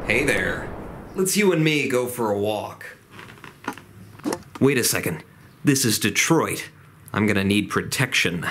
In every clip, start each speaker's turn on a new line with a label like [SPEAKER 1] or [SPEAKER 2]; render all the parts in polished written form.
[SPEAKER 1] Hey there. Let's you and me go for a walk. Wait a second. This is Detroit. I'm gonna need protection.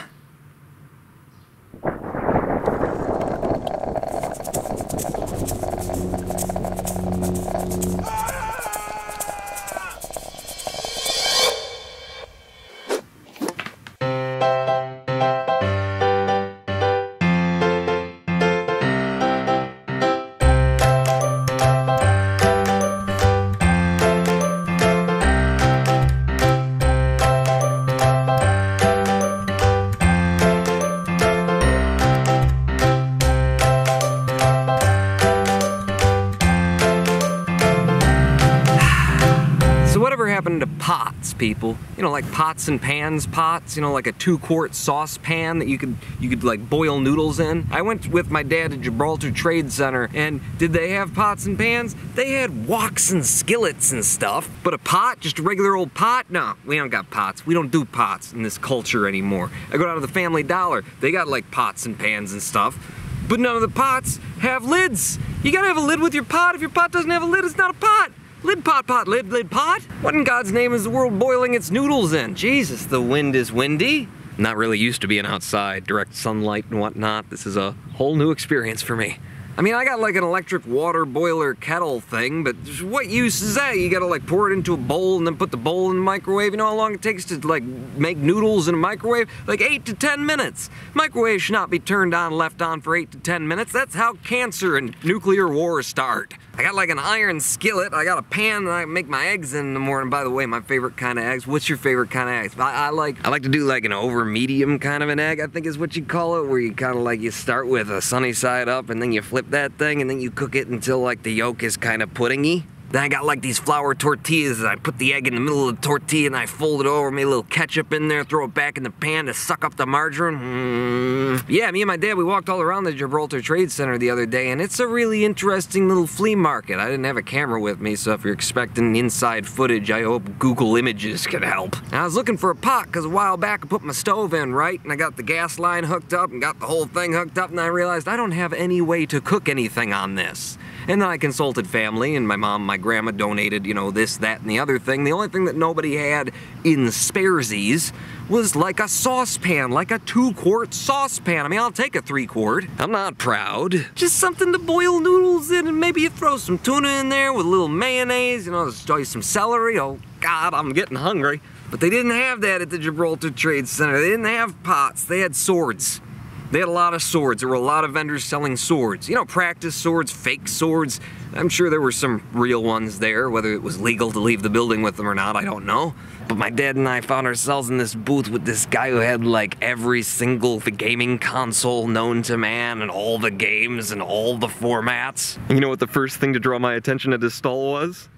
[SPEAKER 1] Whatever happened to pots, people? You know, like pots and pans pots, you know, like a 2-quart saucepan that you could like boil noodles in. I went with my dad to Gibraltar Trade Center, and did they have pots and pans? They had woks and skillets and stuff, but a pot, just a regular old pot? No, we don't got pots. We don't do pots in this culture anymore. I go down to the Family Dollar, they got like pots and pans and stuff, but none of the pots have lids. You gotta have a lid with your pot. If your pot doesn't have a lid, it's not a pot. Lid pot pot, lid pot? What in God's name is the world boiling its noodles in? Jesus, the wind is windy. Not really used to being outside, direct sunlight and whatnot. This is a whole new experience for me. I mean, I got like an electric water boiler kettle thing, but what use is that? You gotta like pour it into a bowl and then put the bowl in the microwave. You know how long it takes to like make noodles in a microwave? Like 8 to 10 minutes. Microwave should not be turned on, left on for 8 to 10 minutes. That's how cancer and nuclear wars start. I got like an iron skillet, I got a pan that I make my eggs in the morning. By the way, my favorite kind of eggs. What's your favorite kind of eggs? I like to do like an over medium kind of an egg, I think is what you call it, where you kind of like, you start with a sunny side up and then you flip that thing and then you cook it until like the yolk is kind of puddingy. Then I got like these flour tortillas and I put the egg in the middle of the tortilla and I fold it over, made a little ketchup in there, throw it back in the pan to suck up the margarine. Yeah, me and my dad, we walked all around the Gibraltar Trade Center the other day, and it's a really interesting little flea market. I didn't have a camera with me, so if you're expecting inside footage, I hope Google Images can help. And I was looking for a pot because a while back I put my stove in, right? And I got the gas line hooked up and got the whole thing hooked up, and I realized I don't have any way to cook anything on this. And then I consulted family, and my mom, my grandma donated, you know, this, that, and the other thing. The only thing that nobody had in sparesies was like a saucepan, like a 2-quart saucepan. I mean, I'll take a 3-quart. I'm not proud. Just something to boil noodles in, and maybe you throw some tuna in there with a little mayonnaise, you know, some celery. Oh God, I'm getting hungry. But they didn't have that at the Gibraltar Trade Center. They didn't have pots, they had swords. They had a lot of swords. There were a lot of vendors selling swords. You know, practice swords, fake swords. I'm sure there were some real ones there. Whether it was legal to leave the building with them or not, I don't know. But my dad and I found ourselves in this booth with this guy who had like every single gaming console known to man and all the games and all the formats. And you know what the first thing to draw my attention at his stall was?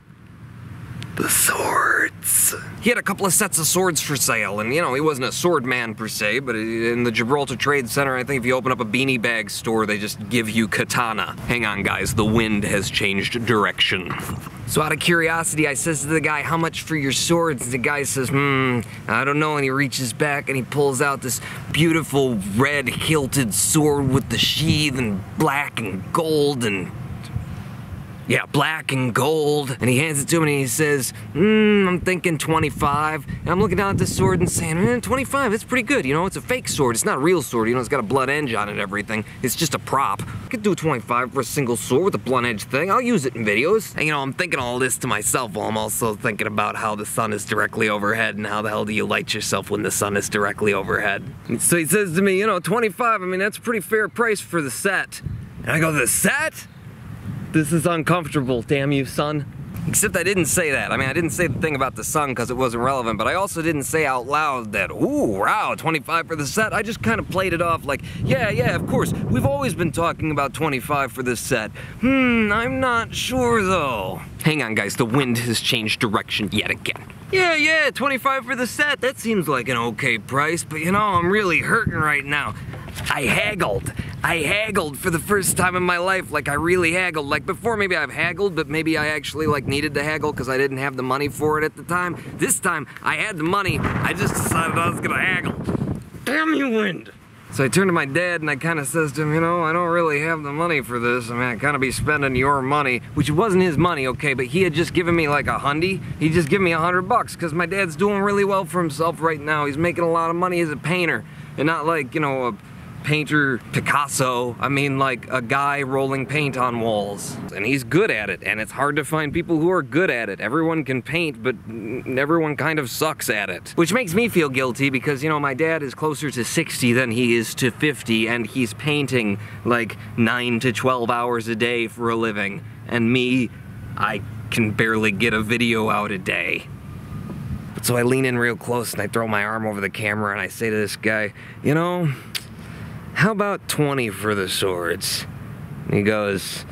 [SPEAKER 1] The swords. He had a couple of sets of swords for sale, and you know, he wasn't a sword man per se, but in the Gibraltar Trade Center, I think if you open up a beanie bag store, they just give you katana. Hang on guys, the wind has changed direction. So out of curiosity, I says to the guy, how much for your swords? And the guy says, I don't know, and he reaches back and he pulls out this beautiful red hilted sword with the sheath and black and gold and yeah, black and gold, and he hands it to me and he says, I'm thinking 25. And I'm looking down at this sword and saying, 25, that's pretty good. You know, it's a fake sword. It's not a real sword. You know, it's got a blunt edge on it and everything. It's just a prop. I could do 25 for a single sword with a blunt edge thing. I'll use it in videos. And you know, I'm thinking all this to myself while I'm also thinking about how the sun is directly overhead and how the hell do you light yourself when the sun is directly overhead. And so he says to me, you know, 25, I mean, that's a pretty fair price for the set. And I go, the set? This is uncomfortable, damn you, son. Except I didn't say that. I mean, I didn't say the thing about the sun because it wasn't relevant, but I also didn't say out loud that, ooh, wow, 25 for the set. I just kind of played it off like, yeah, of course. We've always been talking about 25 for this set. I'm not sure though. Hang on, guys, the wind has changed direction yet again. Yeah, 25 for the set. That seems like an okay price, but you know, I'm really hurting right now. I haggled for the first time in my life, like I really haggled. Like before maybe I've haggled, but maybe I actually like needed to haggle because I didn't have the money for it at the time. This time I had the money, I just decided I was gonna haggle. Damn you, wind. So I turned to my dad and I kind of says to him, you know, I don't really have the money for this. I mean, I kind of be spending your money, which wasn't his money, okay, but he had just given me like $100. He just given me $100 because my dad's doing really well for himself right now. He's making a lot of money as a painter and not like, you know, a painter Picasso. I mean like a guy rolling paint on walls. And he's good at it, and it's hard to find people who are good at it. Everyone can paint, but everyone kind of sucks at it. Which makes me feel guilty because, you know, my dad is closer to 60 than he is to 50, and he's painting like 9 to 12 hours a day for a living. And me, I can barely get a video out a day. So I lean in real close and I throw my arm over the camera and I say to this guy, you know, how about 20 for the swords? And he goes,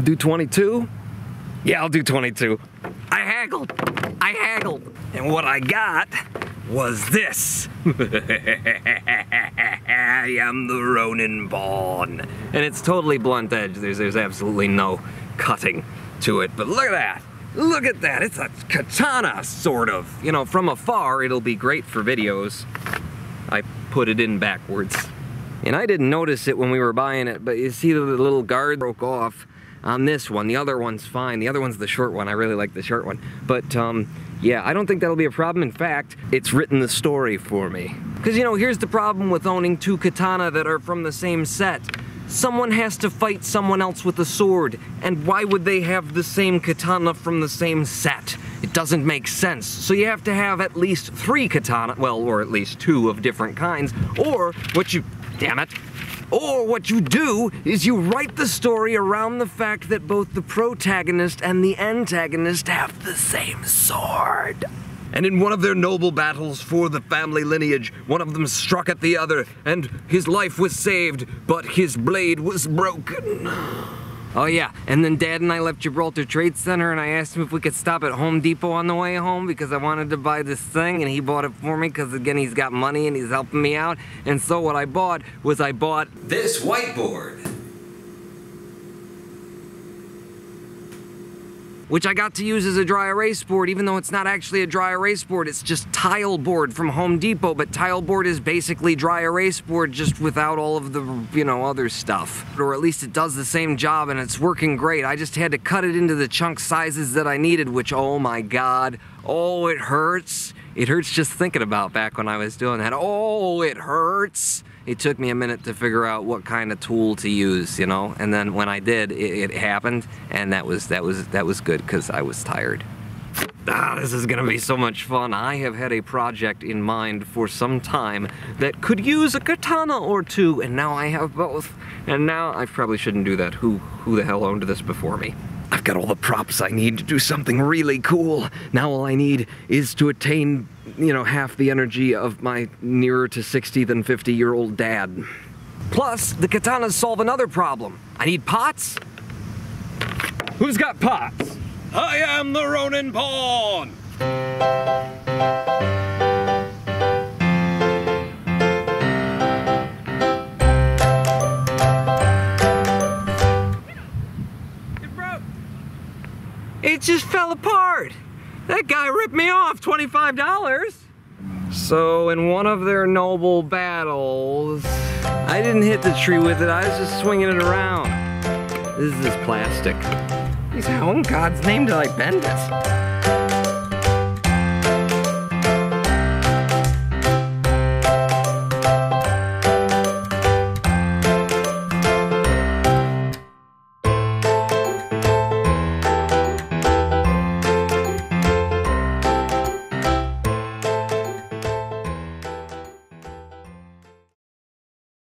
[SPEAKER 1] do 22? Yeah, I'll do 22. I haggled. And what I got was this. I am the Ronin born. And it's totally blunt edge. There's absolutely no cutting to it. But look at that. Look at that, it's a katana, sort of. You know, from afar, it'll be great for videos. I put it in backwards. And I didn't notice it when we were buying it, but you see the little guard broke off on this one. The other one's fine. The other one's the short one. I really like the short one. But, yeah, I don't think that'll be a problem. In fact, it's written the story for me. Because, you know, here's the problem with owning two katana that are from the same set. Someone has to fight someone else with a sword, and why would they have the same katana from the same set? It doesn't make sense. So you have to have at least 3 katana, well, or at least 2 of different kinds, or what you, damn it, or what you do is you write the story around the fact that both the protagonist and the antagonist have the same sword. And in one of their noble battles for the family lineage, one of them struck at the other, and his life was saved, but his blade was broken. Oh yeah, and then Dad and I left Gibraltar Trade Center, and I asked him if we could stop at Home Depot on the way home because I wanted to buy this thing, and he bought it for me because, again, he's got money and he's helping me out. And so what I bought was this whiteboard, which I got to use as a dry erase board, even though it's not actually a dry erase board, it's just tile board from Home Depot, but tile board is basically dry erase board just without all of the, you know, other stuff. Or at least it does the same job and it's working great. I just had to cut it into the chunk sizes that I needed, which, oh my God, oh, it hurts. It hurts just thinking about back when I was doing that. Oh, it hurts. It took me a minute to figure out what kind of tool to use, you know, and then when I did, it happened, and that was good because I was tired. This is gonna be so much fun. I have had a project in mind for some time that could use a katana or two, and now I have both. And now I probably shouldn't do that. Who the hell owned this before me? I've got all the props I need to do something really cool. Now all I need is to attain, you know, half the energy of my nearer to 60 than 50-year-old dad. Plus, the katanas solve another problem. I need pots. Who's got pots? I am the Ronin pawn! It just fell apart. That guy ripped me off $25. So in one of their noble battles, I didn't hit the tree with it, I was just swinging it around. This is plastic. How in God's name did I bend it?